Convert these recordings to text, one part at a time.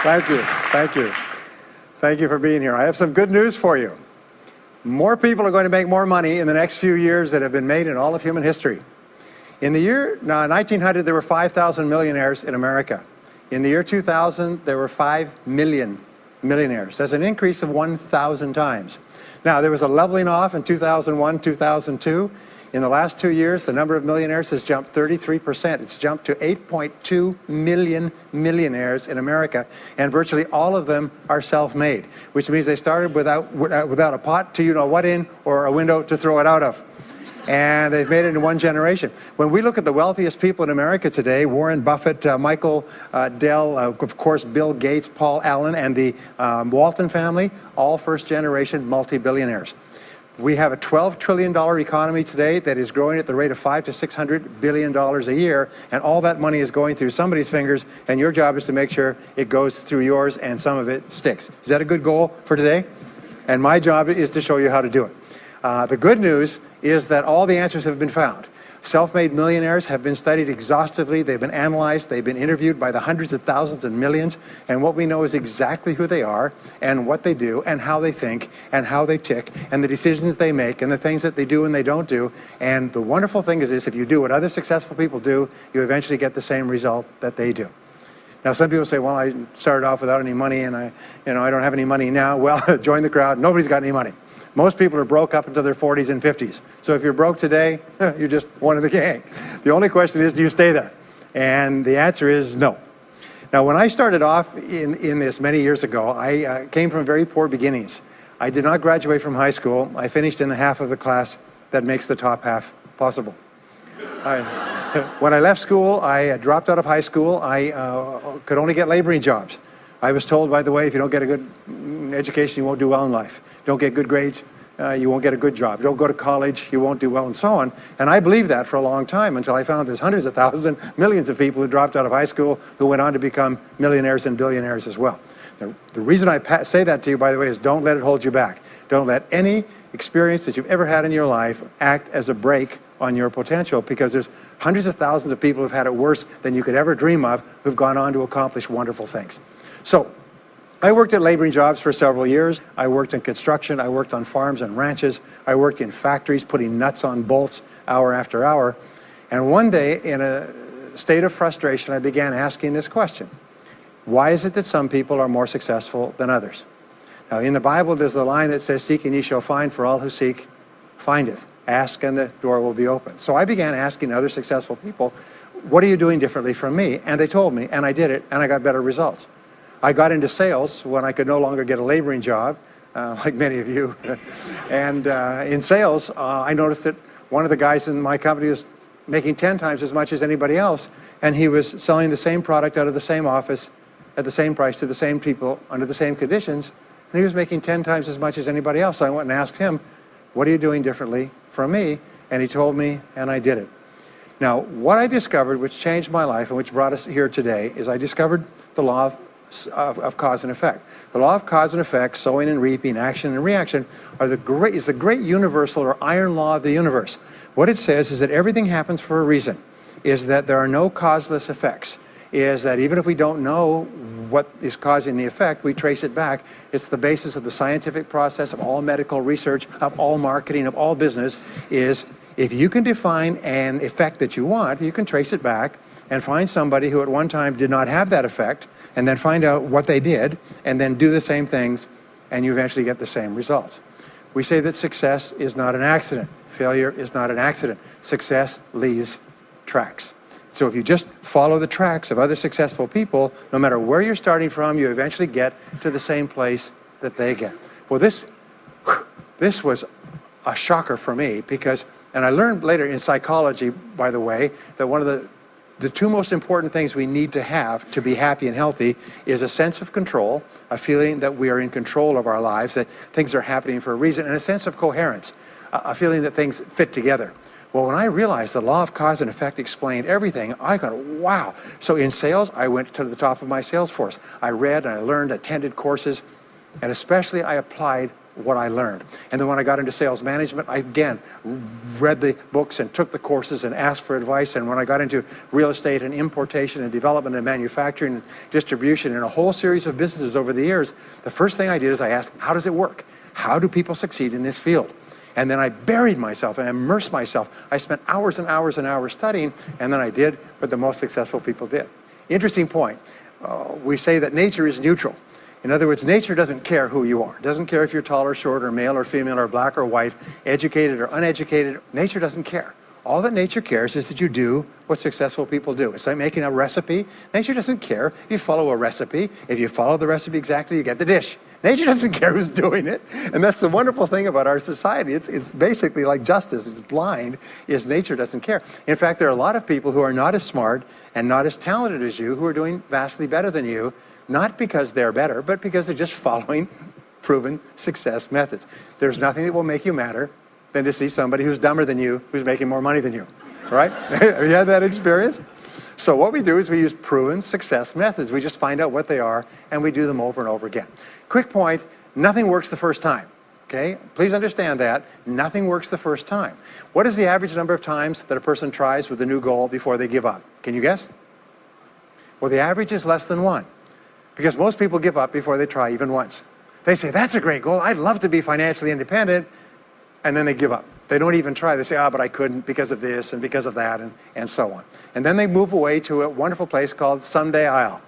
Thank you. Thank you. Thank you for being here. I have some good news for you. More people are going to make more money in the next few years than have been made in all of human history. In the year 1900, there were 5,000 millionaires in America. In the year 2000, there were 5 million millionaires. That's an increase of 1,000 times. Now, there was a leveling off in 2001, 2002. In the last 2 years, the number of millionaires has jumped 33%. It's jumped to 8.2 million millionaires in America, and virtually all of them are self-made, which means they started without a pot to you-know-what in or a window to throw it out of. And they've made it in one generation. When we look at the wealthiest people in America today, Warren Buffett, Michael Dell, of course, Bill Gates, Paul Allen, and the Walton family, all first-generation multi-billionaires. We have a $12 trillion economy today that is growing at the rate of $500 to $600 billion a year, and all that money is going through somebody's fingers, and your job is to make sure it goes through yours and some of it sticks. Is that a good goal for today? And my job is to show you how to do it. The good news is that all the answers have been found. Self-made millionaires have been studied exhaustively. They've been analyzed. They've been interviewed by the hundreds of thousands and millions. And what we know is exactly who they are and what they do and how they think and how they tick and the decisions they make and the things that they do and they don't do. And the wonderful thing is this: if you do what other successful people do, you eventually get the same result that they do. Now, some people say, well, I started off without any money and I don't have any money now. Well, join the crowd. Nobody's got any money. Most people are broke up into their 40s and 50s. So if you're broke today, you're just one of the gang. The only question is, do you stay there? And the answer is no. Now, when I started off in this many years ago, I came from very poor beginnings. I did not graduate from high school. I finished in the half of the class that makes the top half possible. When I left school, I dropped out of high school. I could only get laboring jobs. I was told, by the way, if you don't get a good education, you won't do well in life. Don't get good grades, you won't get a good job. Don't go to college, you won't do well, and so on. And I believed that for a long time until I found there's hundreds of thousands, millions of people who dropped out of high school who went on to become millionaires and billionaires as well. The reason I say that to you, by the way, is don't let it hold you back. Don't let any experience that you've ever had in your life act as a brake on your potential, because there's hundreds of thousands of people who've had it worse than you could ever dream of who've gone on to accomplish wonderful things. So, I worked at laboring jobs for several years. I worked in construction. I worked on farms and ranches. I worked in factories putting nuts on bolts hour after hour. And one day, in a state of frustration, I began asking this question: why is it that some people are more successful than others? Now, in the Bible, there's the line that says, "Seek and ye shall find, for all who seek findeth. Ask and the door will be open." So I began asking other successful people, what are you doing differently from me? And they told me, and I did it, and I got better results. I got into sales when I could no longer get a laboring job, like many of you. And in sales, I noticed that one of the guys in my company was making 10 times as much as anybody else, and he was selling the same product out of the same office at the same price to the same people under the same conditions, and he was making 10 times as much as anybody else. So I went and asked him, what are you doing differently from me? And he told me, and I did it. Now, what I discovered, which changed my life and which brought us here today, is I discovered the law of cause and effect. The law of cause and effect, sowing and reaping, action and reaction, is the great universal or iron law of the universe. What it says is that everything happens for a reason, is that there are no causeless effects, is that even if we don't know what is causing the effect, we trace it back. It's the basis of the scientific process, of all medical research, of all marketing, of all business, is if you can define an effect that you want, you can trace it back and find somebody who at one time did not have that effect, and then find out what they did, and then do the same things, and you eventually get the same results. We say that success is not an accident. Failure is not an accident. Success leaves tracks. So if you just follow the tracks of other successful people, no matter where you're starting from, you eventually get to the same place that they get. Well, this was a shocker for me, because, and I learned later in psychology, by the way, that one of the two most important things we need to have to be happy and healthy is a sense of control, a feeling that we are in control of our lives, that things are happening for a reason, and a sense of coherence, a feeling that things fit together. Well, when I realized the law of cause and effect explained everything, I got, wow. So in sales, I went to the top of my sales force. I read, and I learned, attended courses, and especially I applied what I learned. And then when I got into sales management, I again read the books and took the courses and asked for advice. And when I got into real estate and importation and development and manufacturing and distribution and a whole series of businesses over the years, the first thing I did is I asked, how does it work? How do people succeed in this field? And then I buried myself and immersed myself. I spent hours and hours and hours studying, and then I did what the most successful people did. Interesting point. We say that nature is neutral. In other words, nature doesn't care who you are. It doesn't care if you're tall or short or male or female or black or white, educated or uneducated. Nature doesn't care. All that nature cares is that you do what successful people do. It's like making a recipe. Nature doesn't care if you follow a recipe. If you follow the recipe exactly, you get the dish. Nature doesn't care who's doing it. And that's the wonderful thing about our society. It's basically like justice. It's blind, is nature doesn't care. In fact, there are a lot of people who are not as smart and not as talented as you who are doing vastly better than you, not because they're better, but because they're just following proven success methods. There's nothing that will make you madder than to see somebody who's dumber than you, who's making more money than you, right? Have you had that experience? So what we do is we use proven success methods. We just find out what they are, and we do them over and over again. Quick point, nothing works the first time, okay? Please understand that. Nothing works the first time. What is the average number of times that a person tries with a new goal before they give up? Can you guess? Well, the average is less than 1, because most people give up before they try even once. They say, that's a great goal. I'd love to be financially independent, and then they give up. They don't even try. They say, but I couldn't because of this and because of that, and so on. And then they move away to a wonderful place called Someday I'll.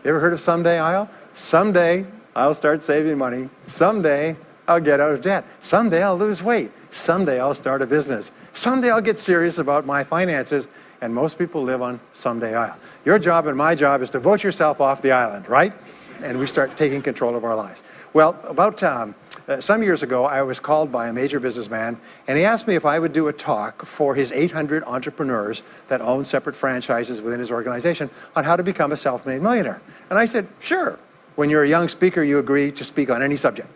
You ever heard of Someday I'll? Someday I'll start saving money. Someday I'll get out of debt. Someday I'll lose weight. Someday I'll start a business. Someday I'll get serious about my finances. And most people live on Someday I'll. Your job and my job is to vote yourself off the island, right? And we start taking control of our lives. Well, about some years ago, I was called by a major businessman, and he asked me if I would do a talk for his 800 entrepreneurs that own separate franchises within his organization on how to become a self-made millionaire. And I said, sure. When you're a young speaker, you agree to speak on any subject.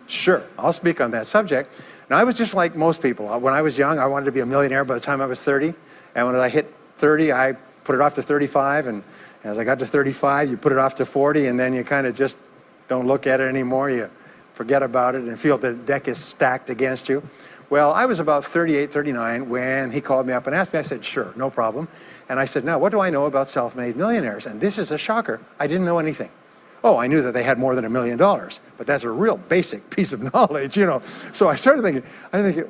Sure, I'll speak on that subject. Now, I was just like most people. When I was young, I wanted to be a millionaire by the time I was 30. And when I hit 30, I put it off to 35. And as I got to 35, you put it off to 40, and then you kind of just don't look at it anymore. You forget about it and feel the deck is stacked against you. Well, I was about 38, 39 when he called me up and asked me. I said, sure, no problem. And I said, now, what do I know about self-made millionaires? And this is a shocker. I didn't know anything. Oh, I knew that they had more than $1 million, but that's a real basic piece of knowledge, you know. So I started thinking,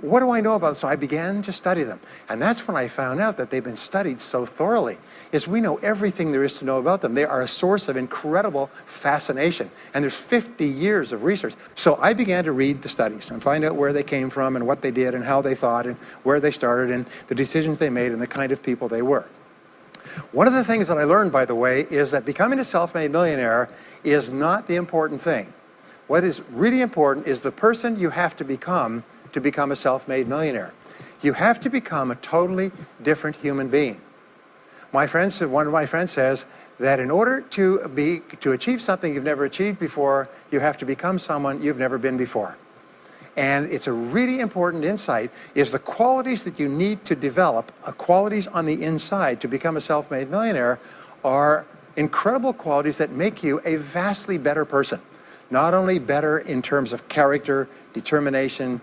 what do I know about them? So I began to study them. And that's when I found out that they've been studied so thoroughly, is we know everything there is to know about them. They are a source of incredible fascination. And there's 50 years of research. So I began to read the studies and find out where they came from and what they did and how they thought and where they started and the decisions they made and the kind of people they were. One of the things that I learned, by the way, is that becoming a self-made millionaire is not the important thing. What is really important is the person you have to become a self-made millionaire. You have to become a totally different human being. One of my friends says that in order to achieve something you've never achieved before, you have to become someone you've never been before. And it's a really important insight, is the qualities that you need to develop, qualities on the inside to become a self-made millionaire, are incredible qualities that make you a vastly better person. Not only better in terms of character, determination,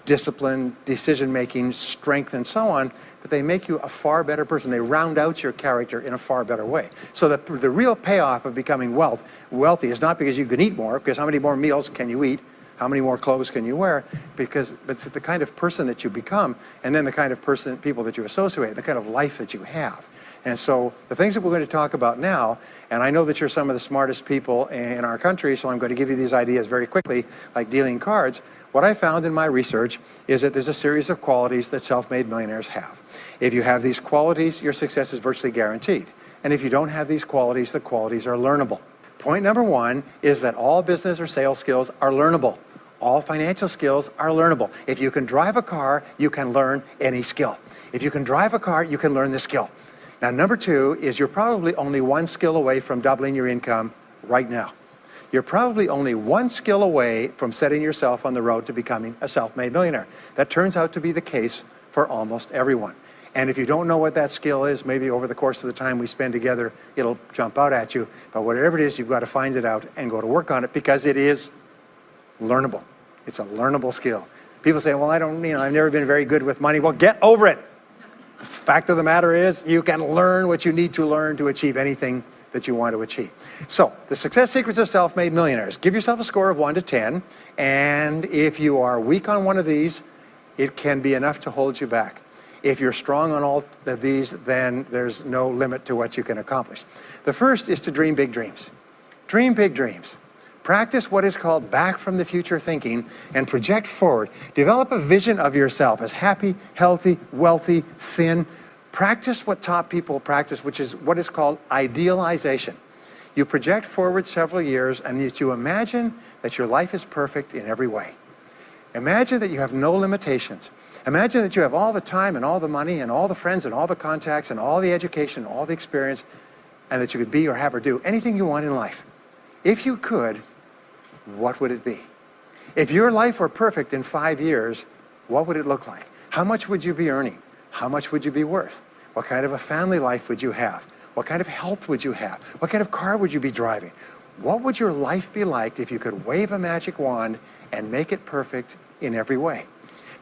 discipline, decision-making, strength, and so on, but they make you a far better person. They round out your character in a far better way. So the real payoff of becoming wealthy is not because you can eat more, because how many more meals can you eat? How many more clothes can you wear? But it's the kind of person that you become, and then the kind of people that you associate, the kind of life that you have. And so the things that we're going to talk about now, and I know that you're some of the smartest people in our country, so I'm going to give you these ideas very quickly, like dealing cards. What I found in my research is that there's a series of qualities that self-made millionaires have. If you have these qualities, your success is virtually guaranteed. And if you don't have these qualities, the qualities are learnable. Point number one is that all business or sales skills are learnable. All financial skills are learnable. If you can drive a car, you can learn any skill. If you can drive a car, you can learn the skill. Now, number two is you're probably only one skill away from doubling your income right now. You're probably only one skill away from setting yourself on the road to becoming a self-made millionaire. That turns out to be the case for almost everyone. And if you don't know what that skill is, maybe over the course of the time we spend together, it'll jump out at you. But whatever it is, you've got to find it out and go to work on it, because it is learnable. It's a learnable skill. People say, well, I've never been very good with money. Well, get over it. The fact of the matter is, you can learn what you need to learn to achieve anything that you want to achieve. So, the success secrets of self-made millionaires. Give yourself a score of 1 to 10, and if you are weak on one of these, it can be enough to hold you back. If you're strong on all of these, then there's no limit to what you can accomplish. The first is to dream big dreams. Dream big dreams. Practice what is called back from the future thinking and project forward. Develop a vision of yourself as happy, healthy, wealthy, thin. Practice what top people practice, which is what is called idealization. You project forward several years and you imagine that your life is perfect in every way. Imagine that you have no limitations. Imagine that you have all the time and all the money and all the friends and all the contacts and all the education, all the experience, and that you could be or have or do anything you want in life. If you could, what would it be? If your life were perfect in 5 years, what would it look like? How much would you be earning? How much would you be worth? What kind of a family life would you have? What kind of health would you have? What kind of car would you be driving? What would your life be like if you could wave a magic wand and make it perfect in every way?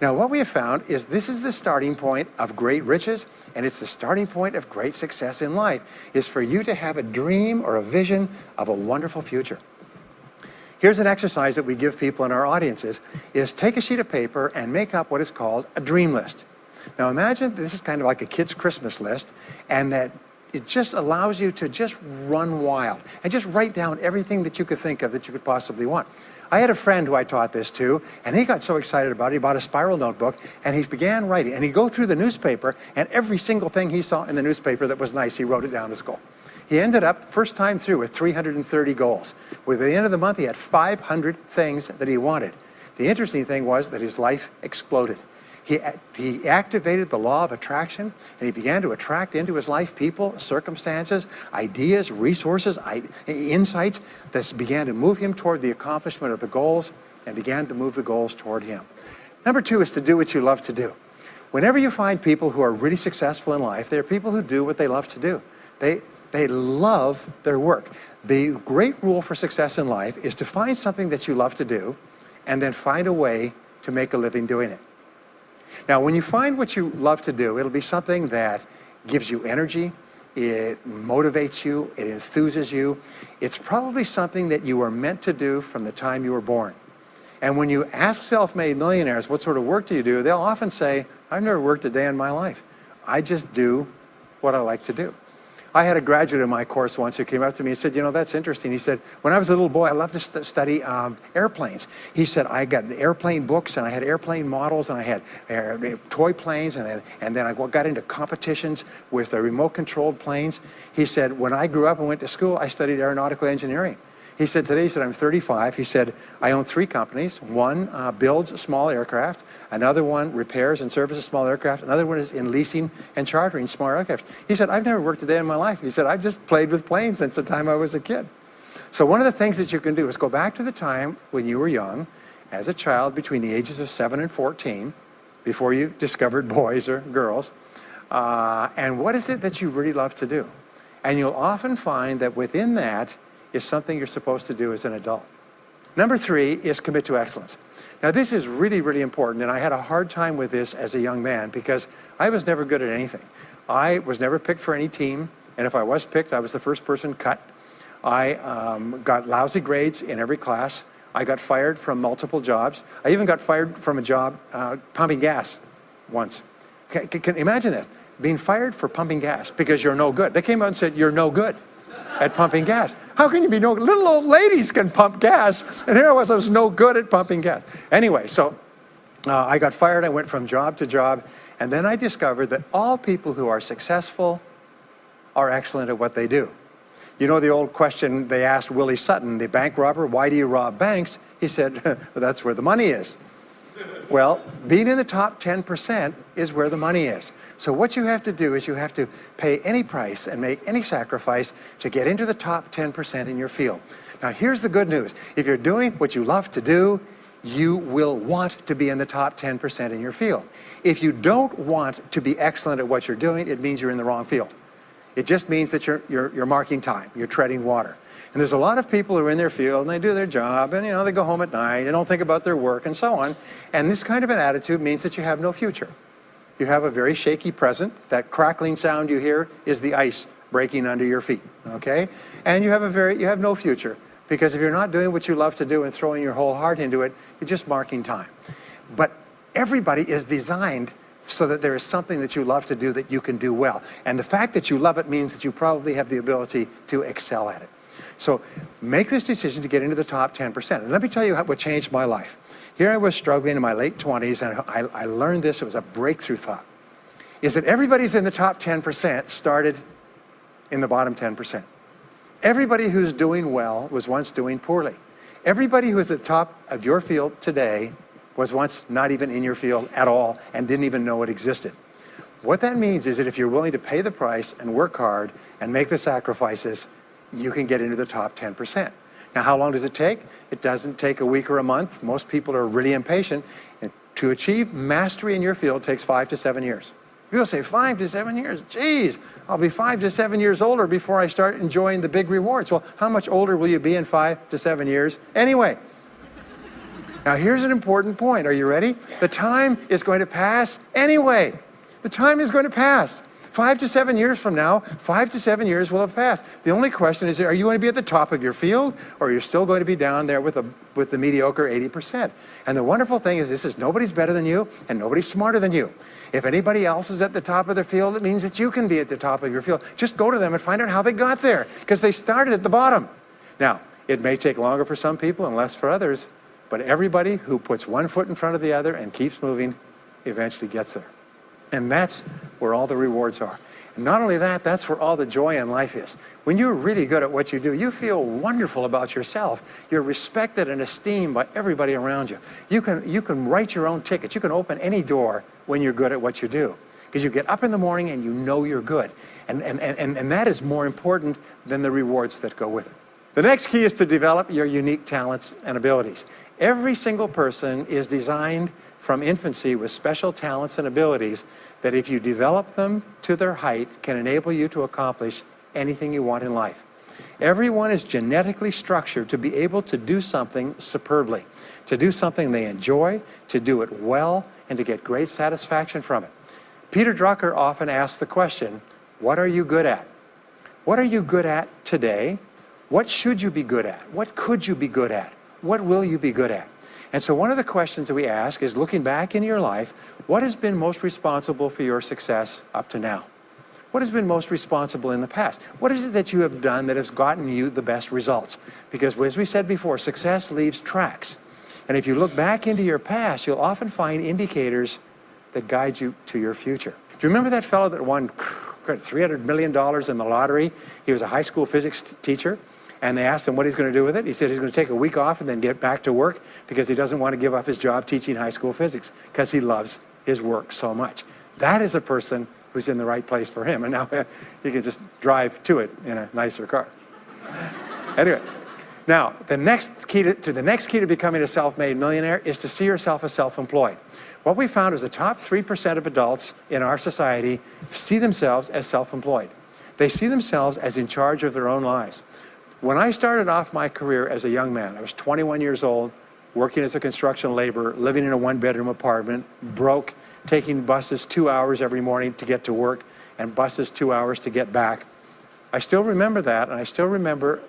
Now, what we have found is this is the starting point of great riches, and it's the starting point of great success in life, is for you to have a dream or a vision of a wonderful future. Here's an exercise that we give people in our audiences, is take a sheet of paper and make up what is called a dream list. Now imagine this is kind of like a kid's Christmas list, and that it just allows you to just run wild and just write down everything that you could think of that you could possibly want. I had a friend who I taught this to, and he got so excited about it, he bought a spiral notebook, and he began writing. And he'd go through the newspaper, and every single thing he saw in the newspaper that was nice, he wrote it down as a goal. He ended up, first time through, with 330 goals. With the end of the month, he had 500 things that he wanted. The interesting thing was that his life exploded. He activated the law of attraction, and he began to attract into his life people, circumstances, ideas, resources, insights that began to move him toward the accomplishment of the goals and began to move the goals toward him. Number 2 is to do what you love to do. Whenever you find people who are really successful in life, they're people who do what they love to do. They love their work. The great rule for success in life is to find something that you love to do and then find a way to make a living doing it. Now, when you find what you love to do, it'll be something that gives you energy, it motivates you, it enthuses you. It's probably something that you were meant to do from the time you were born. And when you ask self-made millionaires, what sort of work do you do? They'll often say, I've never worked a day in my life. I just do what I like to do. I had a graduate in my course once who came up to me and said, you know, that's interesting. He said, when I was a little boy, I loved to study airplanes. He said, I got airplane books, and I had airplane models, and I had toy planes, and then I got into competitions with remote-controlled planes. He said, when I grew up and went to school, I studied aeronautical engineering. He said, today, he said, I'm 35. He said, I own 3 companies. One builds small aircraft. Another one repairs and services small aircraft. Another one is in leasing and chartering small aircraft. He said, I've never worked a day in my life. He said, I've just played with planes since the time I was a kid. So one of the things that you can do is go back to the time when you were young, as a child between the ages of 7 and 14, before you discovered boys or girls, and what is it that you really love to do? And you'll often find that within that is something you're supposed to do as an adult. Number 3 is commit to excellence. Now this is really, really important, and I had a hard time with this as a young man because I was never good at anything. I was never picked for any team, and if I was picked, I was the first person cut. I got lousy grades in every class. I got fired from multiple jobs. I even got fired from a job pumping gas once. Can you imagine that? Being fired for pumping gas because you're no good. They came out and said, you're no good at pumping gas. How can you be no good? Little old ladies can pump gas, and here I was no good at pumping gas. Anyway, so I got fired. I went from job to job, and then I discovered that all people who are successful are excellent at what they do. You know the old question they asked Willie Sutton, the bank robber, why do you rob banks? He said, well, that's where the money is. Well, being in the top 10% is where the money is. So what you have to do is you have to pay any price and make any sacrifice to get into the top 10% in your field. Now here's the good news. If you're doing what you love to do, you will want to be in the top 10% in your field. If you don't want to be excellent at what you're doing, it means you're in the wrong field. It just means that you're marking time, you're treading water. And there's a lot of people who are in their field and they do their job and, they go home at night and don't think about their work and so on. And this kind of an attitude means that you have no future. You have a very shaky present. That crackling sound you hear is the ice breaking under your feet, okay? And you have no future, because if you're not doing what you love to do and throwing your whole heart into it, you're just marking time. But everybody is designed so that there is something that you love to do that you can do well. And the fact that you love it means that you probably have the ability to excel at it. So make this decision to get into the top 10%. And let me tell you what changed my life. Here I was struggling in my late 20s, and I learned this. It was a breakthrough thought. Is that everybody's in the top 10% started in the bottom 10%. Everybody who's doing well was once doing poorly. Everybody who is at the top of your field today was once not even in your field at all and didn't even know it existed. What that means is that if you're willing to pay the price and work hard and make the sacrifices, you can get into the top 10%. Now, how long does it take? It doesn't take a week or a month. Most people are really impatient. And to achieve mastery in your field takes 5 to 7 years. People say 5 to 7 years. Geez, I'll be 5 to 7 years older before I start enjoying the big rewards. Well, how much older will you be in 5 to 7 years anyway? Now, here's an important point. Are you ready? The time is going to pass anyway. The time is going to pass. 5 to 7 years from now, 5 to 7 years will have passed. The only question is, are you going to be at the top of your field, or are you still going to be down there with the mediocre 80%? And the wonderful thing is nobody's better than you, and nobody's smarter than you. If anybody else is at the top of their field, it means that you can be at the top of your field. Just go to them and find out how they got there, because they started at the bottom. Now, it may take longer for some people and less for others, but everybody who puts one foot in front of the other and keeps moving eventually gets there. And that's where all the rewards are. And not only that, that's where all the joy in life is. When you're really good at what you do, you feel wonderful about yourself. You're respected and esteemed by everybody around you. You can write your own ticket. You can open any door when you're good at what you do. Because you get up in the morning and you know you're good. And that is more important than the rewards that go with it. The next key is to develop your unique talents and abilities. Every single person is designed from infancy with special talents and abilities that, if you develop them to their height, can enable you to accomplish anything you want in life. Everyone is genetically structured to be able to do something superbly, to do something they enjoy, to do it well, and to get great satisfaction from it. Peter Drucker often asks the question, what are you good at? What are you good at today? What should you be good at? What could you be good at? What will you be good at? And so one of the questions that we ask is, looking back in your life, what has been most responsible for your success up to now? What has been most responsible in the past? What is it that you have done that has gotten you the best results? Because as we said before, success leaves tracks. And if you look back into your past, you'll often find indicators that guide you to your future. Do you remember that fellow that won $300 million in the lottery? He was a high school physics teacher. And they asked him what he's going to do with it. He said he's going to take a week off and then get back to work, because he doesn't want to give up his job teaching high school physics, because he loves his work so much. That is a person who's in the right place for him. And now you can just drive to it in a nicer car. Anyway, now the next key to becoming a self-made millionaire is to see yourself as self-employed. What we found is the top 3% of adults in our society see themselves as self-employed. They see themselves as in charge of their own lives. When I started off my career as a young man, I was 21 years old, working as a construction laborer, living in a one-bedroom apartment, broke, taking buses 2 hours every morning to get to work, and buses 2 hours to get back. I still remember that, and I still remember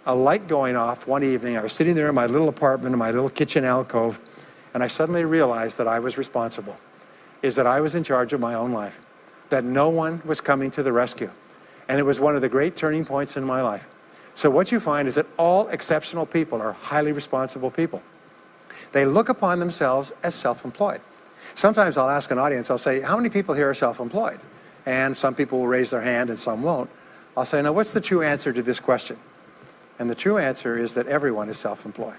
a light going off one evening. I was sitting there in my little apartment, in my little kitchen alcove, and I suddenly realized that I was responsible, that I was in charge of my own life, that no one was coming to the rescue. And it was one of the great turning points in my life. So what you find is that all exceptional people are highly responsible people. They look upon themselves as self-employed. Sometimes I'll ask an audience, I'll say, how many people here are self-employed? And some people will raise their hand and some won't. I'll say, now what's the true answer to this question? And the true answer is that everyone is self-employed.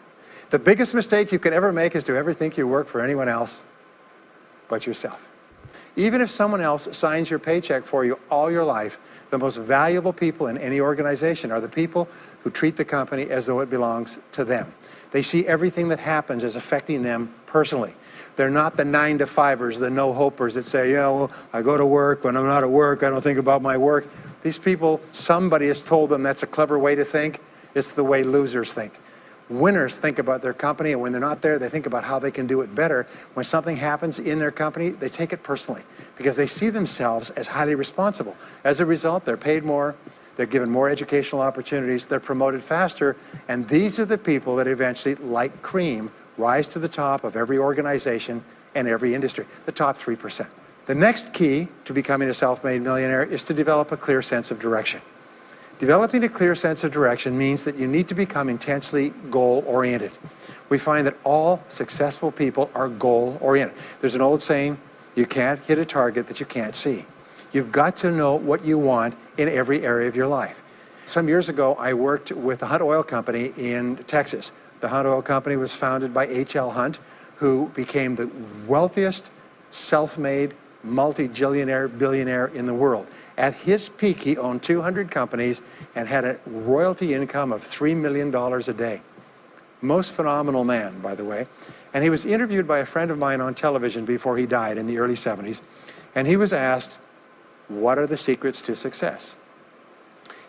The biggest mistake you could ever make is to ever think you work for anyone else but yourself. Even if someone else signs your paycheck for you all your life, the most valuable people in any organization are the people who treat the company as though it belongs to them. They see everything that happens as affecting them personally. They're not the 9-to-5ers, the no-hopers that say, well, I go to work, when I'm not at work, I don't think about my work. These people, somebody has told them that's a clever way to think, It's the way losers think. Winners think about their company, and when they're not there, they think about how they can do it better. When something happens in their company, they take it personally because they see themselves as highly responsible. As a result, they're paid more, they're given more educational opportunities, they're promoted faster, and these are the people that eventually, like cream, rise to the top of every organization and every industry, the top 3%. The next key to becoming a self-made millionaire is to develop a clear sense of direction. Developing a clear sense of direction means that you need to become intensely goal-oriented. We find that all successful people are goal-oriented. There's an old saying, you can't hit a target that you can't see. You've got to know what you want in every area of your life. Some years ago, I worked with the Hunt Oil Company in Texas. The Hunt Oil Company was founded by H.L. Hunt, who became the wealthiest, self-made, multi-jillionaire billionaire in the world. At his peak, he owned 200 companies and had a royalty income of $3 million a day. Most phenomenal man, by the way. And he was interviewed by a friend of mine on television before he died in the early 70s. And he was asked, what are the secrets to success?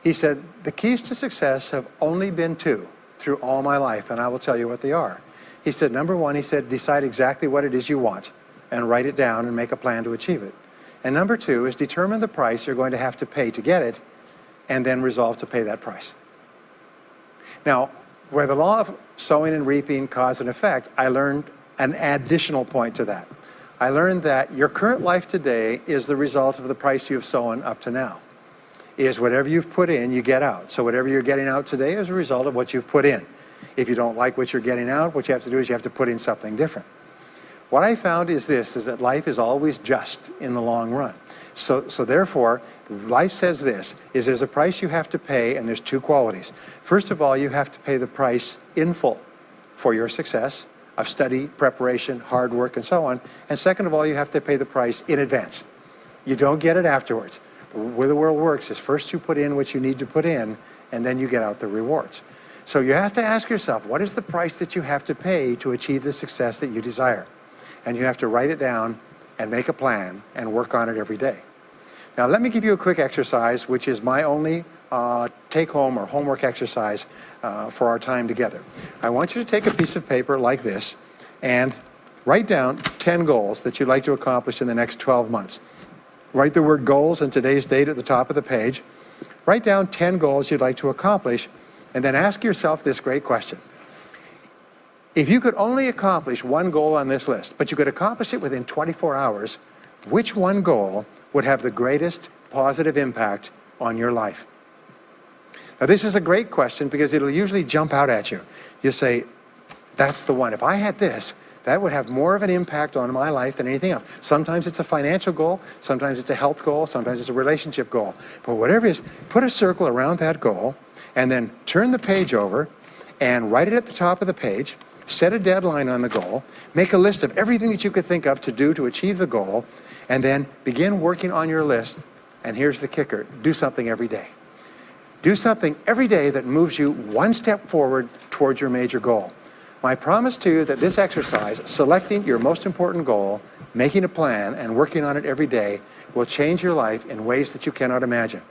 He said, the keys to success have only been two through all my life, and I will tell you what they are. He said, number one, he said, decide exactly what it is you want and write it down and make a plan to achieve it. And number two is determine the price you're going to have to pay to get it and then resolve to pay that price. Now, where the law of sowing and reaping cause and effect, I learned an additional point to that. I learned that your current life today is the result of the price you've sown up to now. Is whatever you've put in, you get out. So whatever you're getting out today is a result of what you've put in. If you don't like what you're getting out, what you have to do is you have to put in something different. What I found is this, is that life is always just in the long run. So therefore, life says this, is there's a price you have to pay, and there's two qualities. First of all, you have to pay the price in full for your success of study, preparation, hard work, and so on. And second of all, you have to pay the price in advance. You don't get it afterwards. The way the world works is first you put in what you need to put in, and then you get out the rewards. So you have to ask yourself, what is the price that you have to pay to achieve the success that you desire? And you have to write it down and make a plan and work on it every day. Now let me give you a quick exercise, which is my only take-home or homework exercise for our time together. I want you to take a piece of paper like this and write down 10 goals that you'd like to accomplish in the next 12 months. Write the word goals and today's date at the top of the page. Write down 10 goals you'd like to accomplish, and then ask yourself this great question. If you could only accomplish one goal on this list, but you could accomplish it within 24 hours, which one goal would have the greatest positive impact on your life? Now this is a great question because it'll usually jump out at you. You say, that's the one. If I had this, that would have more of an impact on my life than anything else. Sometimes it's a financial goal, sometimes it's a health goal, sometimes it's a relationship goal. But whatever it is, put a circle around that goal and then turn the page over and write it at the top of the page. Set a deadline on the goal, make a list of everything that you could think of to do to achieve the goal, and then begin working on your list. And here's the kicker, do something every day. Do something every day that moves you one step forward towards your major goal. My promise to you that this exercise, selecting your most important goal, making a plan, and working on it every day, will change your life in ways that you cannot imagine.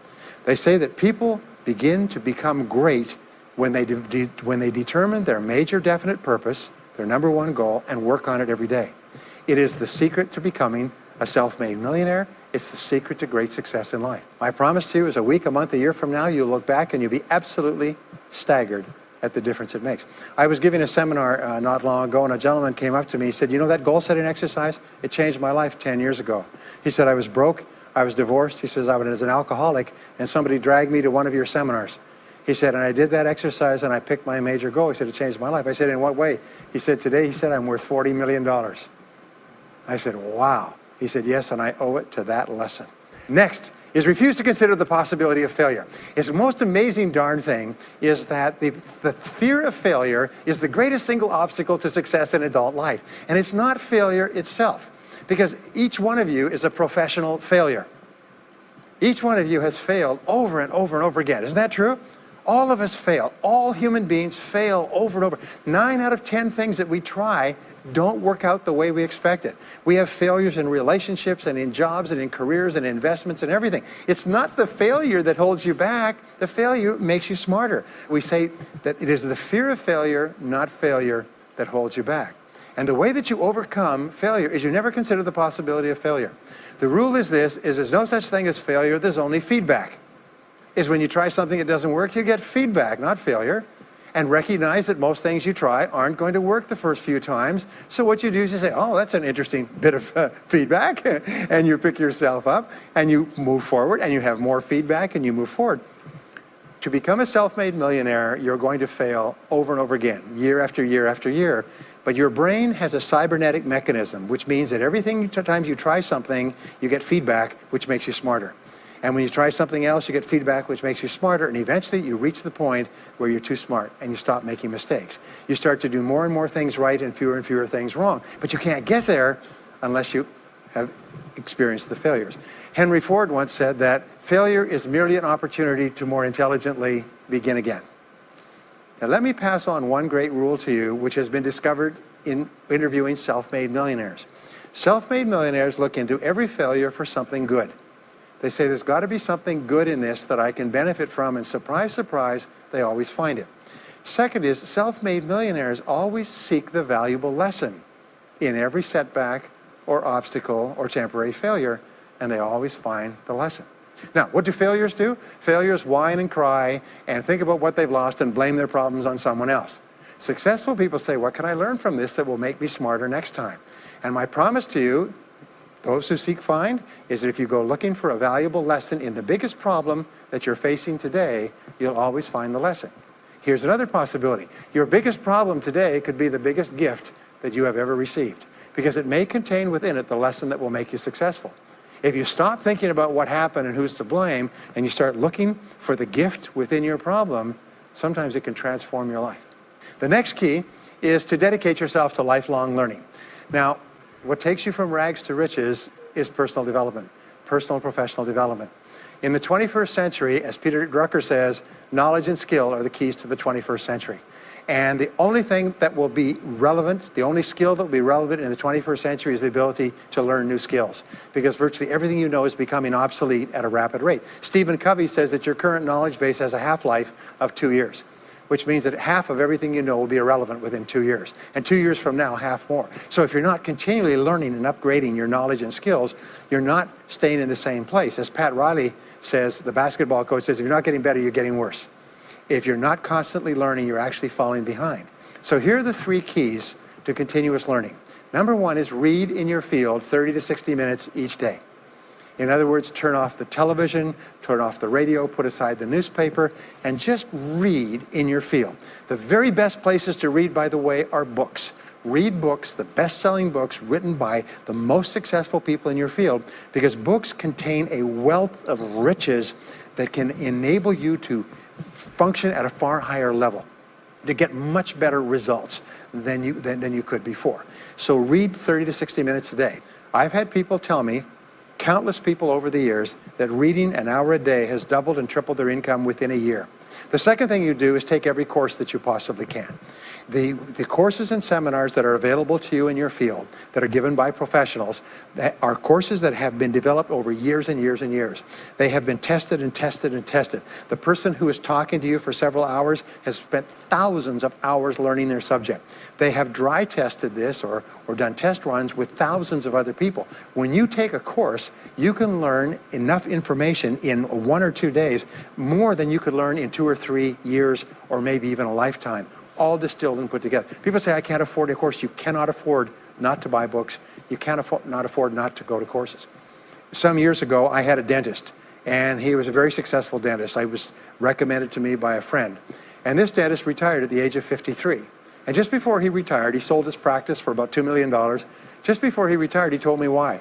They say that people begin to become great when they determine their major definite purpose, their number one goal, and work on it every day. It is the secret to becoming a self-made millionaire. It's the secret to great success in life. My promise to you is a week, a month, a year from now, you'll look back and you'll be absolutely staggered at the difference it makes. I was giving a seminar not long ago, and a gentleman came up to me. He said, you know that goal-setting exercise? It changed my life 10 years ago. He said, I was broke, I was divorced. He says, I was an alcoholic, and somebody dragged me to one of your seminars. He said, and I did that exercise and I picked my major goal. He said, it changed my life. I said, in what way? He said, today, he said, I'm worth $40 million. I said, wow. He said, yes, and I owe it to that lesson. Next is refuse to consider the possibility of failure. It's the most amazing darn thing is that the fear of failure is the greatest single obstacle to success in adult life. And it's not failure itself, because each one of you is a professional failure. Each one of you has failed over and over and over again. Isn't that true? All of us fail. All human beings fail over and over. 9 out of 10 things that we try don't work out the way we expected. We have failures in relationships and in jobs and in careers and investments and everything. It's not the failure that holds you back. The failure makes you smarter. We say that it is the fear of failure, not failure, that holds you back. And the way that you overcome failure is you never consider the possibility of failure. The rule is this, is there's no such thing as failure, there's only feedback. Is when you try something that doesn't work, you get feedback, not failure. And recognize that most things you try aren't going to work the first few times. So what you do is you say, oh, that's an interesting bit of feedback. And you pick yourself up and you move forward and you have more feedback and you move forward. To become a self-made millionaire, you're going to fail over and over again, year after year after year. But your brain has a cybernetic mechanism, which means that every time you try something, you get feedback, which makes you smarter. And when you try something else, you get feedback, which makes you smarter. And eventually, you reach the point where you're too smart and you stop making mistakes. You start to do more and more things right and fewer things wrong. But you can't get there unless you have experienced the failures. Henry Ford once said that failure is merely an opportunity to more intelligently begin again. Now, let me pass on one great rule to you, which has been discovered in interviewing self-made millionaires. Self-made millionaires look into every failure for something good. They say there's got to be something good in this that I can benefit from, and surprise, surprise, they always find it. Second is, self-made millionaires always seek the valuable lesson in every setback or obstacle or temporary failure, and they always find the lesson. Now, what do failures do? Failures whine and cry and think about what they've lost and blame their problems on someone else. Successful people say, what can I learn from this that will make me smarter next time? And my promise to you, those who seek find, is that if you go looking for a valuable lesson in the biggest problem that you're facing today, you'll always find the lesson. Here's another possibility. Your biggest problem today could be the biggest gift that you have ever received, because it may contain within it the lesson that will make you successful. If you stop thinking about what happened and who's to blame, and you start looking for the gift within your problem, sometimes it can transform your life. The next key is to dedicate yourself to lifelong learning. Now, what takes you from rags to riches is personal development, personal and professional development. In the 21st century, as Peter Drucker says, knowledge and skill are the keys to the 21st century. And the only thing that will be relevant, the only skill that will be relevant in the 21st century is the ability to learn new skills, because virtually everything you know is becoming obsolete at a rapid rate. Stephen Covey says that your current knowledge base has a half-life of 2 years, which means that half of everything you know will be irrelevant within 2 years. And 2 years from now, half more. So if you're not continually learning and upgrading your knowledge and skills, you're not staying in the same place. As Pat Riley says, the basketball coach says, if you're not getting better, you're getting worse. If you're not constantly learning, you're actually falling behind. So here are the 3 keys to continuous learning. Number 1 is read in your field 30 to 60 minutes each day. In other words, turn off the television, turn off the radio, put aside the newspaper, and just read in your field. The very best places to read, by the way, are books. Read books, the best-selling books written by the most successful people in your field, because books contain a wealth of riches that can enable you to function at a far higher level, to get much better results than you could before. So read 30 to 60 minutes a day. I've had people tell me, countless people over the years, that reading an hour a day has doubled and tripled their income within a year. The second thing you do is take every course that you possibly can. The courses and seminars that are available to you in your field, that are given by professionals, that are courses that have been developed over years and years and years. They have been tested and tested and tested. The person who is talking to you for several hours has spent thousands of hours learning their subject. They have dry tested this or done test runs with thousands of other people. When you take a course, you can learn enough information in 1 or 2 days, more than you could learn in 2 or 3 years or maybe even a lifetime, all distilled and put together. People say, I can't afford a course. You cannot afford not to buy books. You can't afford not to go to courses. Some years ago, I had a dentist, and he was a very successful dentist. I was recommended to me by a friend. And this dentist retired at the age of 53. And just before he retired, he sold his practice for about $2 million. Just before he retired, he told me why.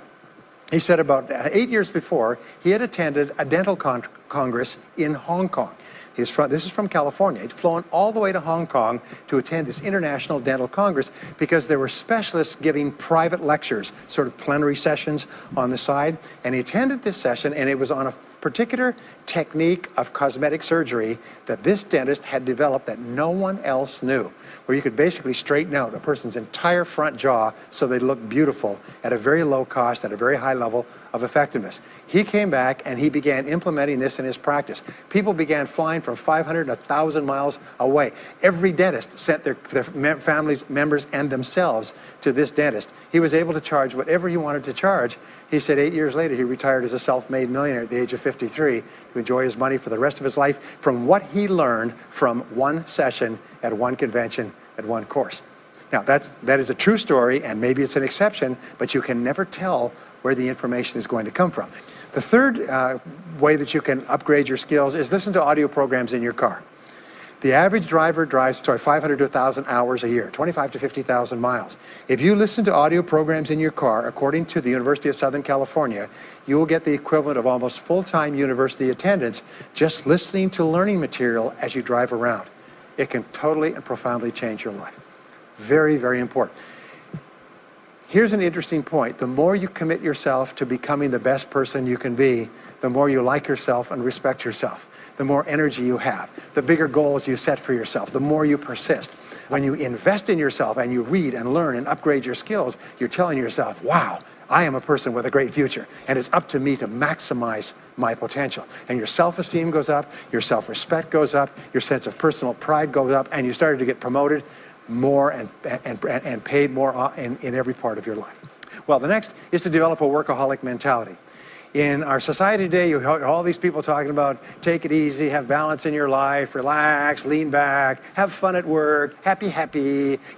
He said about 8 years before, he had attended a dental congress in Hong Kong. This is from California. He'd flown all the way to Hong Kong to attend this International Dental Congress because there were specialists giving private lectures, sort of plenary sessions on the side. And he attended this session, and it was on a particular technique of cosmetic surgery that this dentist had developed that no one else knew, where you could basically straighten out a person's entire front jaw so they look beautiful at a very low cost, at a very high level of effectiveness. He came back and he began implementing this in his practice. People began flying from 500 to 1,000 miles away. Every dentist sent their families, members, and themselves to this dentist. He was able to charge whatever he wanted to charge. He said 8 years later, he retired as a self-made millionaire at the age of 53 to enjoy his money for the rest of his life from what he learned from one session at one convention at one course. Now, that is a true story, and maybe it's an exception, but you can never tell where the information is going to come from. The third way that you can upgrade your skills is listen to audio programs in your car. The average driver drives 500 to 1,000 hours a year, 25 to 50,000 miles. If you listen to audio programs in your car, according to the University of Southern California, you will get the equivalent of almost full-time university attendance just listening to learning material as you drive around. It can totally and profoundly change your life. Very, very important. Here's an interesting point. The more you commit yourself to becoming the best person you can be, the more you like yourself and respect yourself. The more energy you have, the bigger goals you set for yourself, the more you persist. When you invest in yourself and you read and learn and upgrade your skills, you're telling yourself, wow, I am a person with a great future, and it's up to me to maximize my potential. And your self-esteem goes up, your self-respect goes up, your sense of personal pride goes up, and you started to get promoted more and paid more in every part of your life. Well, the next is to develop a workaholic mentality. In our society today, you hear all these people talking about take it easy, have balance in your life, relax, lean back, have fun at work, happy,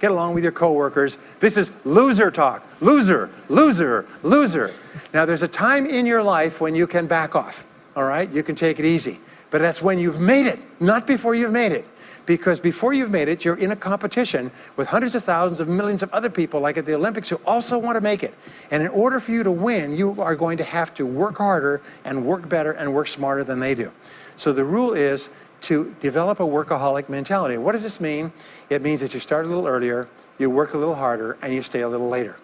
get along with your coworkers. This is loser talk. Loser, loser, loser. Now, there's a time in your life when you can back off, all right? You can take it easy. But that's when you've made it, not before you've made it. Because before you've made it, you're in a competition with hundreds of thousands of millions of other people, like at the Olympics, who also want to make it. And in order for you to win, you are going to have to work harder and work better and work smarter than they do. So the rule is to develop a workaholic mentality. What does this mean? It means that you start a little earlier, you work a little harder, and you stay a little later.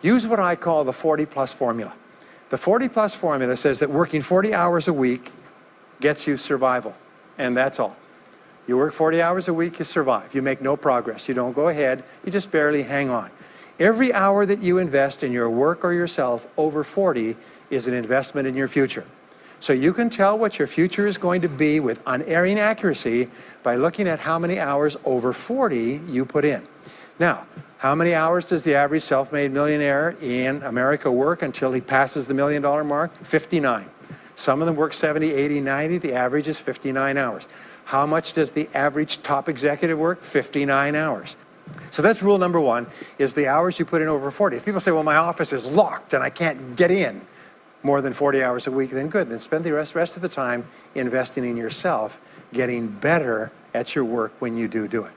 Use what I call the 40-plus formula. The 40-plus formula says that working 40 hours a week gets you survival, and that's all. You work 40 hours a week, you survive. You make no progress. You don't go ahead. You just barely hang on. Every hour that you invest in your work or yourself over 40 is an investment in your future. So you can tell what your future is going to be with unerring accuracy by looking at how many hours over 40 you put in. Now, how many hours does the average self-made millionaire in America work until he passes the $1 million mark? 59. Some of them work 70, 80, 90. The average is 59 hours. How much does the average top executive work? 59 hours. So that's rule number one, is the hours you put in over 40. If people say, well, my office is locked and I can't get in more than 40 hours a week, then good. Then spend the rest of the time investing in yourself, getting better at your work when you do it.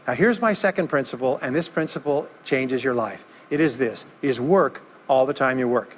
Now, here's my second principle, and this principle changes your life. It is this, is work all the time you work.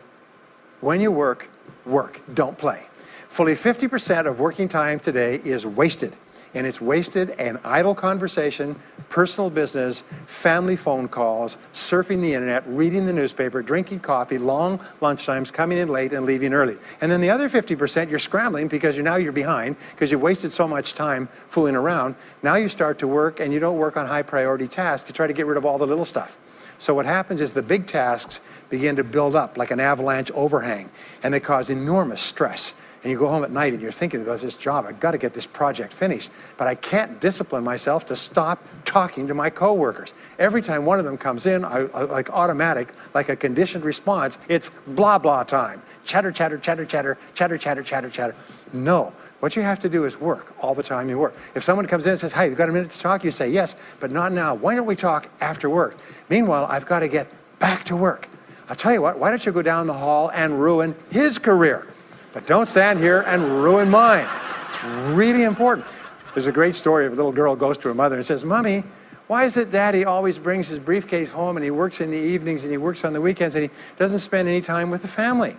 When you work, work, don't play. Fully 50% of working time today is wasted, and it's wasted in idle conversation, personal business, family phone calls, surfing the internet, reading the newspaper, drinking coffee, long lunchtimes, coming in late and leaving early. And then the other 50%, you're scrambling because you're behind because you've wasted so much time fooling around. Now you start to work, and you don't work on high priority tasks. You try to get rid of all the little stuff. So what happens is the big tasks begin to build up like an avalanche overhang, and they cause enormous stress. And you go home at night and you're thinking about this job, I've got to get this project finished, but I can't discipline myself to stop talking to my coworkers. Every time one of them comes in, like automatic, like a conditioned response, it's blah, blah time. Chatter, chatter, chatter, chatter, chatter, chatter, chatter, chatter. No, what you have to do is work all the time you work. If someone comes in and says, hey, you've got a minute to talk, you say, yes, but not now. Why don't we talk after work? Meanwhile, I've got to get back to work. I'll tell you what, why don't you go down the hall and ruin his career? But don't stand here and ruin mine. It's really important. There's a great story of a little girl goes to her mother and says, Mommy, why is it Daddy always brings his briefcase home and he works in the evenings and he works on the weekends and he doesn't spend any time with the family?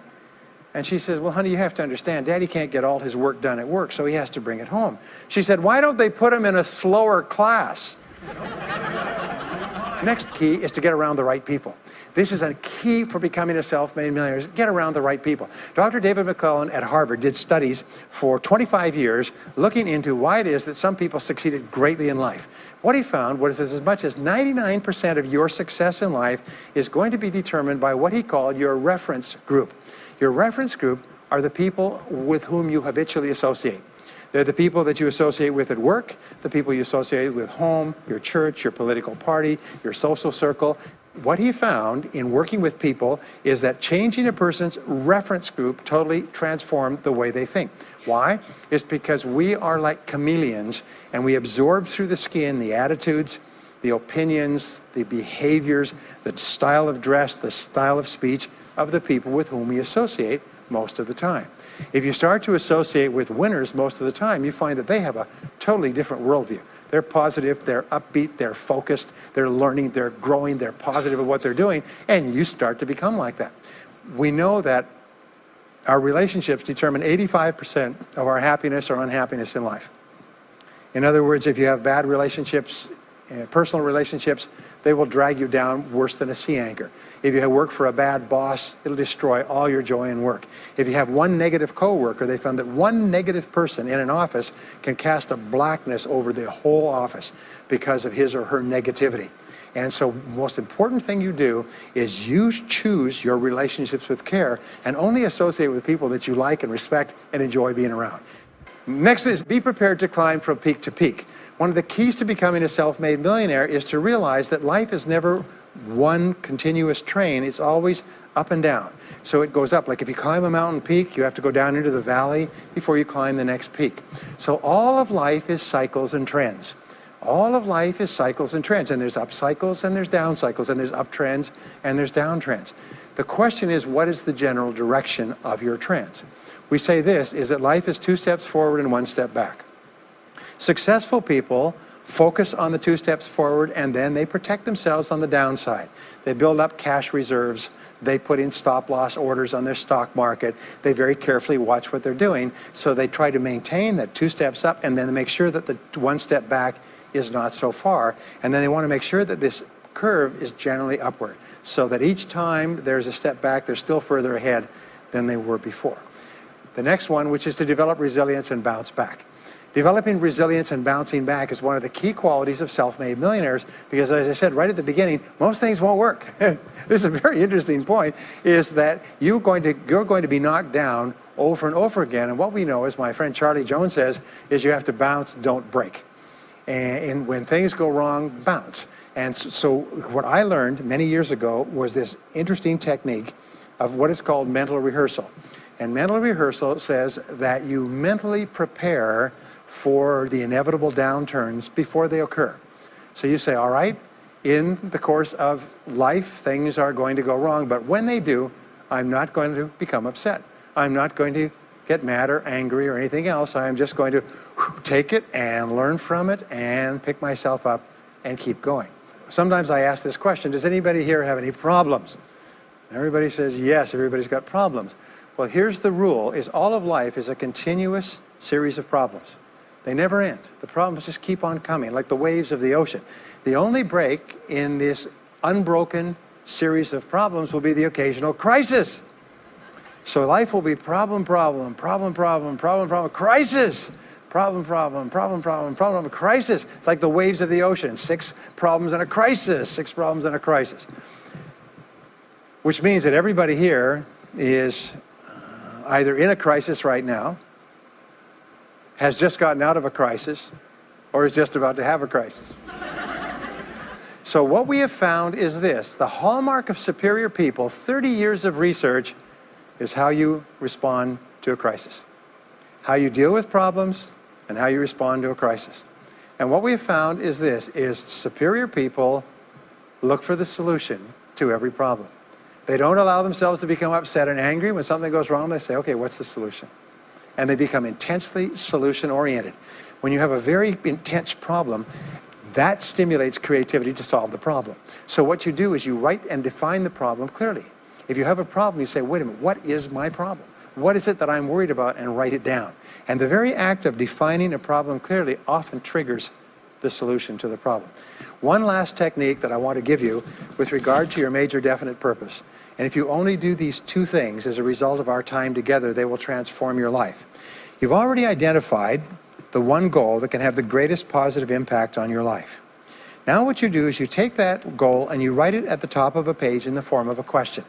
And she says, well, honey, you have to understand, Daddy can't get all his work done at work, so he has to bring it home. She said, why don't they put him in a slower class? Next key is to get around the right people. This is a key for becoming a self-made millionaire, is get around the right people. Dr. David McClellan at Harvard did studies for 25 years looking into why it is that some people succeeded greatly in life. What he found was as much as 99% of your success in life is going to be determined by what he called your reference group. Your reference group are the people with whom you habitually associate. They're the people that you associate with at work, the people you associate with home, your church, your political party, your social circle. What he found in working with people is that changing a person's reference group totally transformed the way they think. Why? It's because we are like chameleons, and we absorb through the skin the attitudes, the opinions, the behaviors, the style of dress, the style of speech of the people with whom we associate most of the time. If you start to associate with winners most of the time, you find that they have a totally different worldview. They're positive, they're upbeat, they're focused, they're learning, they're growing, they're positive of what they're doing, and you start to become like that. We know that our relationships determine 85% of our happiness or unhappiness in life. In other words, if you have bad relationships, personal relationships, they will drag you down worse than a sea anchor. If you work for a bad boss, it'll destroy all your joy in work. If you have one negative coworker, they found that one negative person in an office can cast a blackness over the whole office because of his or her negativity. And so the most important thing you do is you choose your relationships with care and only associate with people that you like and respect and enjoy being around. Next is be prepared to climb from peak to peak. One of the keys to becoming a self-made millionaire is to realize that life is never one continuous train. It's always up and down. So it goes up. Like if you climb a mountain peak, you have to go down into the valley before you climb the next peak. So all of life is cycles and trends. All of life is cycles and trends. And there's up cycles and there's down cycles, and there's up trends and there's down trends. The question is, what is the general direction of your trends? We say this, is that life is 2 steps forward and 1 step back. Successful people focus on the 2 steps forward, and then they protect themselves on the downside. They build up cash reserves. They put in stop-loss orders on their stock market. They very carefully watch what they're doing, so they try to maintain that 2 steps up, and then they make sure that the 1 step back is not so far. And then they want to make sure that this curve is generally upward, so that each time there's a step back, they're still further ahead than they were before. The next one, which is to develop resilience and bounce back. Developing resilience and bouncing back is one of the key qualities of self-made millionaires, because as I said right at the beginning, most things won't work. This is a very interesting point, is that you're going to be knocked down over and over again. And what we know, as my friend Charlie Jones says, is you have to bounce, don't break. And when things go wrong, bounce. And so what I learned many years ago was this interesting technique of what is called mental rehearsal. And mental rehearsal says that you mentally prepare for the inevitable downturns before they occur. So you say, all right, in the course of life, things are going to go wrong, but when they do, I'm not going to become upset. I'm not going to get mad or angry or anything else. I'm just going to take it and learn from it and pick myself up and keep going. Sometimes I ask this question, does anybody here have any problems? Everybody says yes, everybody's got problems. Well, here's the rule, is all of life is a continuous series of problems. They never end. The problems just keep on coming, like the waves of the ocean. The only break in this unbroken series of problems will be the occasional crisis. So life will be problem, problem, problem, problem, problem, problem, crisis. Problem, problem, problem, problem, problem, crisis. It's like the waves of the ocean. 6 problems and a crisis, 6 problems and a crisis. Which means that everybody here is either in a crisis right now, has just gotten out of a crisis, or is just about to have a crisis. So what we have found is this, the hallmark of superior people, 30 years of research, is how you respond to a crisis. How you deal with problems and how you respond to a crisis. And what we have found is this, is superior people look for the solution to every problem. They don't allow themselves to become upset and angry. When something goes wrong, they say, okay, what's the solution? And they become intensely solution-oriented. When you have a very intense problem, that stimulates creativity to solve the problem. So what you do is you write and define the problem clearly. If you have a problem, you say, wait a minute, what is my problem? what is it that I'm worried about, and write it down. And the very act of defining a problem clearly often triggers the solution to the problem. One last technique that I want to give you with regard to your major definite purpose. And if you only do these two things as a result of our time together, they will transform your life. You've already identified the one goal that can have the greatest positive impact on your life. Now what you do is you take that goal and you write it at the top of a page in the form of a question.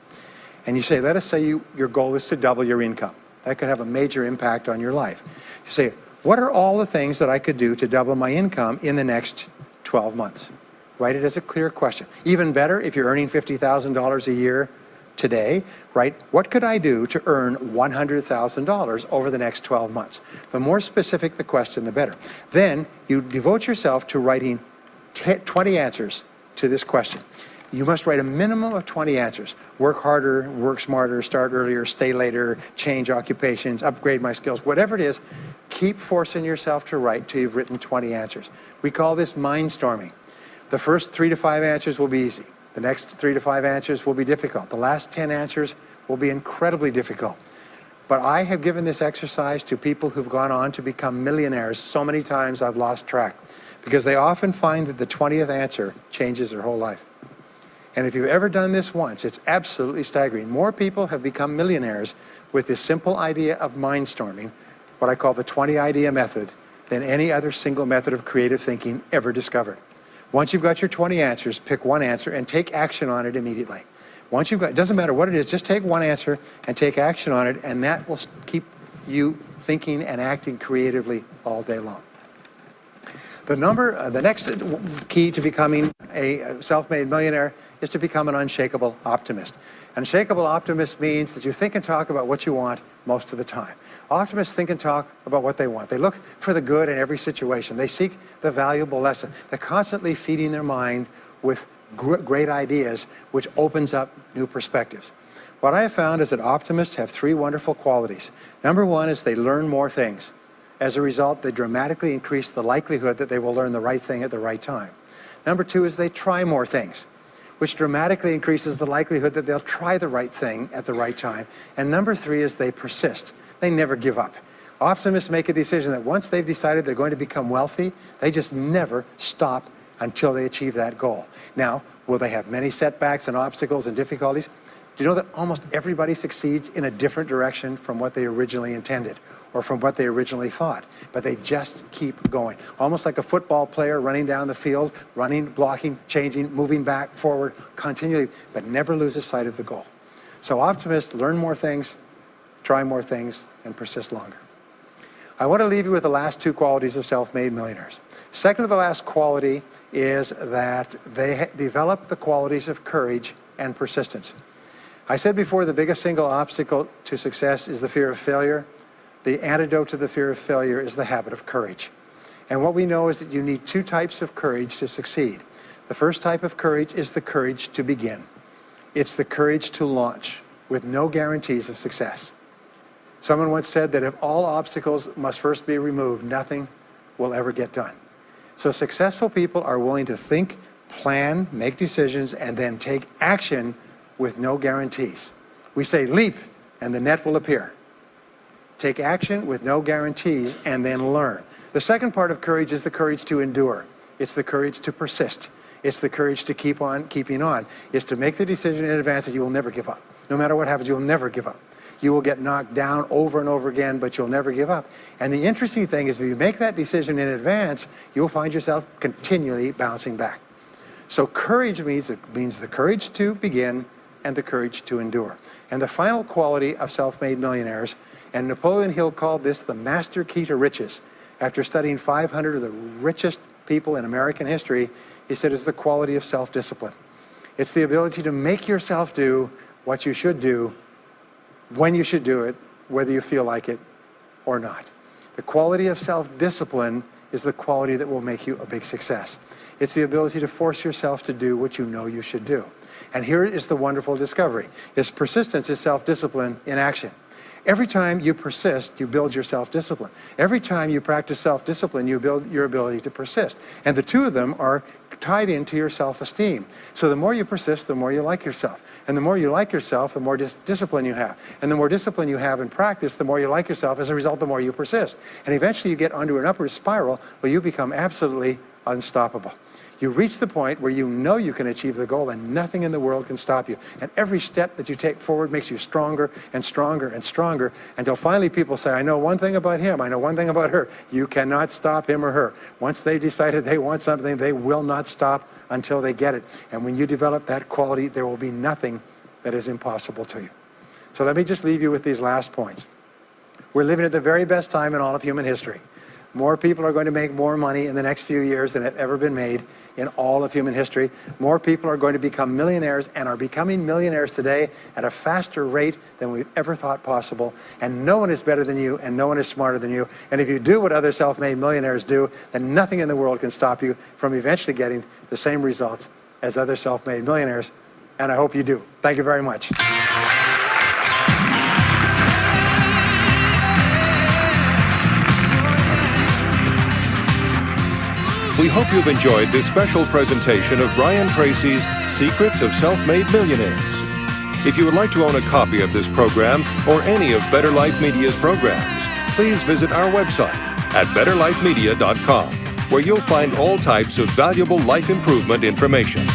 And you say, let us say your goal is to double your income. That could have a major impact on your life. You say, what are all the things that I could do to double my income in the next 12 months? Write it as a clear question. Even better, if you're earning $50,000 a year today, write, what could I do to earn $100,000 over the next 12 months? The more specific the question, the better. Then you devote yourself to writing 20 answers to this question. You must write a minimum of 20 answers. Work harder, work smarter, start earlier, stay later, change occupations, upgrade my skills, whatever it is, keep forcing yourself to write till you've written 20 answers. We call this mindstorming. The first 3 to 5 answers will be easy. The next 3 to 5 answers will be difficult. The last 10 answers will be incredibly difficult. But I have given this exercise to people who've gone on to become millionaires so many times I've lost track, because they often find that the 20th answer changes their whole life. And if you've ever done this once, it's absolutely staggering. More people have become millionaires with this simple idea of mindstorming, what I call the 20 idea method, than any other single method of creative thinking ever discovered. Once you've got your 20 answers, pick one answer and take action on it immediately. Once you've got, it doesn't matter what it is, just take one answer and take action on it, and that will keep you thinking and acting creatively all day long. The next key to becoming a self-made millionaire is to become an unshakable optimist. Unshakable optimist means that you think and talk about what you want most of the time. Optimists think and talk about what they want. They look for the good in every situation. They seek the valuable lesson. They're constantly feeding their mind with great ideas, which opens up new perspectives. What I have found is that optimists have 3 wonderful qualities. Number 1 is they learn more things. As a result, they dramatically increase the likelihood that they will learn the right thing at the right time. Number 2 is they try more things, which dramatically increases the likelihood that they'll try the right thing at the right time. And number 3 is they persist. They never give up. Optimists make a decision that once they've decided they're going to become wealthy, they just never stop until they achieve that goal. Now, will they have many setbacks and obstacles and difficulties? Do you know that almost everybody succeeds in a different direction from what they originally intended or from what they originally thought? But they just keep going. Almost like a football player running down the field, running, blocking, changing, moving back, forward, continually, but never loses sight of the goal. So optimists learn more things, try more things, and persist longer. I want to leave you with the last 2 qualities of self-made millionaires. Second to the last quality is that they develop the qualities of courage and persistence. I said before, the biggest single obstacle to success is the fear of failure. The antidote to the fear of failure is the habit of courage. And what we know is that you need 2 types of courage to succeed. The first type of courage is the courage to begin. It's the courage to launch with no guarantees of success. Someone once said that if all obstacles must first be removed, nothing will ever get done. So successful people are willing to think, plan, make decisions, and then take action with no guarantees. We say leap and the net will appear. Take action with no guarantees and then learn. The second part of courage is the courage to endure. It's the courage to persist. It's the courage to keep on keeping on. It's to make the decision in advance that you will never give up. No matter what happens, you'll never give up. You will get knocked down over and over again, but you'll never give up. And the interesting thing is if you make that decision in advance, you'll find yourself continually bouncing back. So courage means the courage to begin and the courage to endure. And the final quality of self-made millionaires, and Napoleon Hill called this the master key to riches. After studying 500 of the richest people in American history, he said it's the quality of self-discipline. It's the ability to make yourself do what you should do, when you should do it, whether you feel like it or not. The quality of self-discipline is the quality that will make you a big success. It's the ability to force yourself to do what you know you should do. And here is the wonderful discovery. Persistence is self-discipline in action. Every time you persist, you build your self-discipline. Every time you practice self-discipline, you build your ability to persist. And the two of them are tied into your self-esteem. So the more you persist, the more you like yourself. And the more you like yourself, the more discipline you have. And the more discipline you have in practice, the more you like yourself. As a result, the more you persist. And eventually you get onto an upward spiral where you become absolutely unstoppable. You reach the point where you know you can achieve the goal and nothing in the world can stop you. And every step that you take forward makes you stronger and stronger and stronger until finally people say, I know one thing about him, I know one thing about her. You cannot stop him or her. Once they've decided they want something, they will not stop until they get it. And when you develop that quality, there will be nothing that is impossible to you. So let me just leave you with these last points. We're living at the very best time in all of human history. More people are going to make more money in the next few years than have ever been made in all of human history. More people are going to become millionaires and are becoming millionaires today at a faster rate than we've ever thought possible. And no one is better than you and no one is smarter than you. And if you do what other self-made millionaires do, then nothing in the world can stop you from eventually getting the same results as other self-made millionaires. And I hope you do. Thank you very much. We hope you've enjoyed this special presentation of Brian Tracy's Secrets of Self-Made Millionaires. If you would like to own a copy of this program or any of Better Life Media's programs, please visit our website at betterlifemedia.com, where you'll find all types of valuable life improvement information.